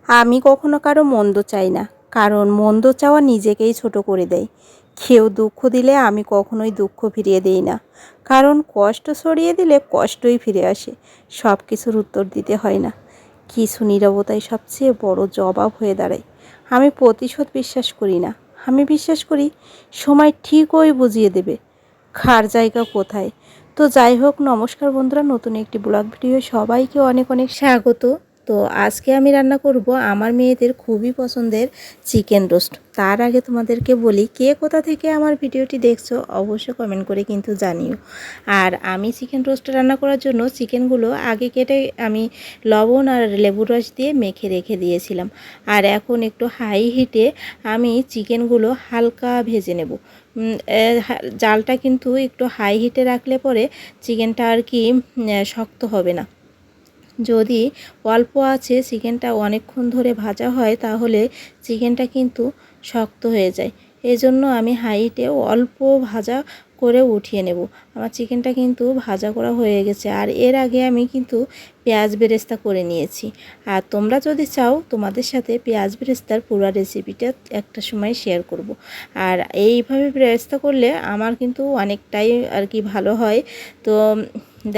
আমি কখনো কারো মন্দ চাই না, কারণ মন্দ চাওয়া নিজেকেই ছোট করে দেয়। কেউ দুঃখ দিলে আমি কখনোই দুঃখ ফিরিয়ে দিই না, কারণ কষ্ট সরিয়ে দিলে কষ্টই ফিরে আসে। সব কিছুর উত্তর দিতে হয় না, কিছু নীরবতাই সবচেয়ে বড় জবাব হয়ে দাঁড়ায়। আমি প্রতিশোধ বিশ্বাস করি না, আমি বিশ্বাস করি সময় ঠিকই বুঝিয়ে দেবে কার জায়গা কোথায়। তো যাই হোক, নমস্কার বন্ধুরা, নতুন একটি ব্লগ ভিডিও সবাইকে অনেক অনেক স্বাগত। তো আজকে আমি রান্না করব আমার মেয়েদের খুবই পছন্দের চিকেন রোস্ট। তার আগে তোমাদেরকে বলি, কে কোথা থেকে আমার ভিডিওটি দেখছো অবশ্যই কমেন্ট করে কিন্তু জানিও। আর আমি চিকেন রোস্ট রান্না করার জন্য চিকেনগুলো আগে কেটে আমি লবণ আর লেবুর রস দিয়ে মেখে রেখে দিয়েছিলাম। আর এখন একটু হাই হিটে আমি চিকেনগুলো হালকা ভেজে নেব। জালটা কিন্তু একটু হাই হিটে রাখলে পরে চিকেনটা আর কি শক্ত হবে না। যদি অল্প আছে চিকেনটা অনেকক্ষণ ধরে ভাজা হয় তাহলে চিকেনটা কিন্তু শক্ত হয়ে যায়। এই জন্য আমি হাইটে অল্প ভাজা করে উঠিয়ে নেব। আমার চিকেনটা কিন্তু ভাজা করা হয়ে গেছে। আর এর আগে আমি কিন্তু পেঁয়াজ বেরেস্তা করে নিয়েছি। আর তোমরা যদি চাও তোমাদের সাথে পেঁয়াজ বেরেস্তার পুরো রেসিপিটা একটা সময় শেয়ার করব। আর এইভাবে বেরেস্তা করলে আমার কিন্তু অনেকটাই আর কি ভালো হয়। তো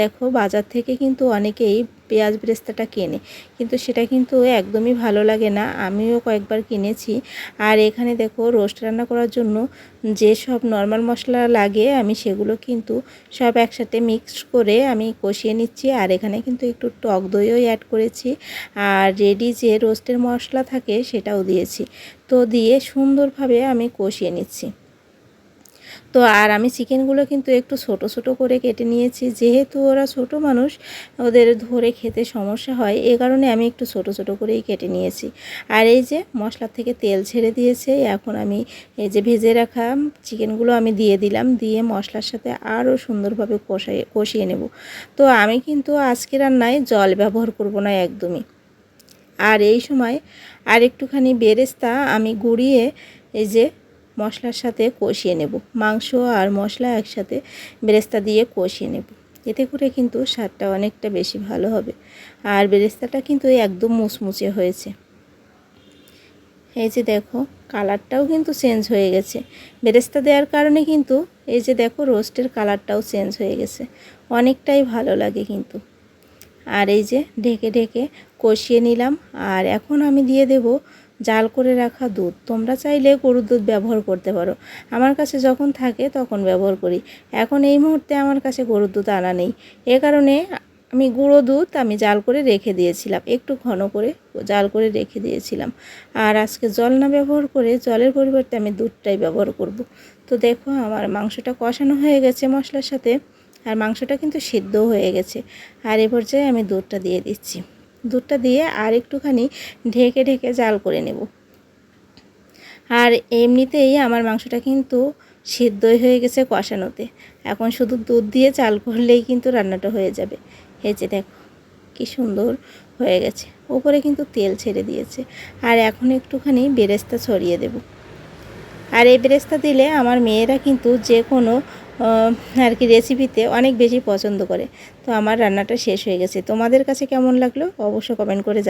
দেখো, বাজার থেকে কিন্তু অনেকেই পেঁয়াজ বেরেস্তাটা কেনে, কিন্তু সেটা কিন্তু একদমই ভালো লাগে না। আমিও কয়েকবার কিনেছি। আর এখানে দেখো, রোস্ট রান্না করার জন্য যে সব নর্মাল মশলা লাগে আমি সেগুলো কিন্তু সব একসাথে মিক্স করে আমি কষিয়ে নিচ্ছি। আর এখানে কিন্তু একটু টক দইও অ্যাড করেছি। আর রেডি যে রোস্টের মশলা থাকে সেটাও দিয়েছি। তো দিয়ে সুন্দরভাবে আমি কষিয়ে নিচ্ছি। তো আর আমি চিকেনগুলো কিন্তু একটু ছোট ছোট করে কেটে নিয়েছি, যেহেতু ওরা ছোট মানুষ, ওদের ধরে খেতে সমস্যা হয়, এ কারণে আমি একটু ছোট ছোট করেই কেটে নিয়েছি। আর এই যে মশলা থেকে তেল ছেড়ে দিয়েছে, এখন আমি এই যে ভেজে রাখা চিকেনগুলো আমি দিয়ে দিলাম, দিয়ে মশলার সাথে আরও সুন্দরভাবে কষিয়ে নেব। তো আমি কিন্তু আজকে রান্নায় জল ব্যবহার করব না একদমই। আর এই সময় আর একটুখানি বেরেস্তা আমি গুঁড়িয়ে এই যে মশলার সাথে কষিয়ে নেব। মাংস আর মশলা একসাথে বেরেস্তা দিয়ে কষিয়ে নেব, এতে করে কিন্তু স্বাদটা অনেকটা বেশি ভালো হবে। আর বেরেস্তাটা কিন্তু একদম মুচমুচে হয়েছে। এই যে দেখো, কালারটাও কিন্তু চেঞ্জ হয়ে গেছে বেরেস্তা দেওয়ার কারণে। কিন্তু এই যে দেখো, রোস্টের কালারটাও চেঞ্জ হয়ে গেছে, অনেকটাই ভালো লাগে কিন্তু। আর এই যে ঢেকে ঢেকে কষিয়ে নিলাম। আর এখন আমি দিয়ে দেব জাল করে রাখা দুধ। তোমরা চাইলে গরুর দুধ ব্যবহার করতে পারো, আমার কাছে যখন থাকে তখন ব্যবহার করি। এখন এই মুহূর্তে আমার কাছে গরুর দুধ আনা নেই, এ কারণে আমি গুঁড়ো দুধ আমি জাল করে রেখে দিয়েছিলাম, একটু ঘন করে জাল করে রেখে দিয়েছিলাম। আর আজকে জল না ব্যবহার করে জলের পরিবর্তে আমি দুধটাই ব্যবহার করব। তো দেখো, আমার মাংসটা কষানো হয়ে গেছে মশলার সাথে, আর মাংসটা কিন্তু সিদ্ধও হয়ে গেছে। আর এ পর্যায়ে আমি দুধটা দিয়ে দিচ্ছি। দুধটা দিয়ে আর একটুখানি ঢেকে ঢেকে জাল করে নেব। আর এমনিতেই আমার মাংসটা কিন্তু সিদ্ধই হয়ে গেছে কষানোতে, এখন শুধু দুধ দিয়ে চাল করলেই কিন্তু রান্নাটা হয়ে যাবে। এই যে দেখো কি সুন্দর হয়ে গেছে, উপরে কিন্তু তেল ছেড়ে দিয়েছে। আর এখন একটুখানি বেরেস্তা ছড়িয়ে দেব। আর এই বেরেস্তা দিলে আমার মেয়েরা কিন্তু যে কোনো আর কি রেসিপিতে অনেক বেশি পছন্দ করে। তো আমার রান্নাটা শেষ হয়ে গেছে, তোমাদের কাছে কেমন লাগলো অবশ্যই কমেন্ট করে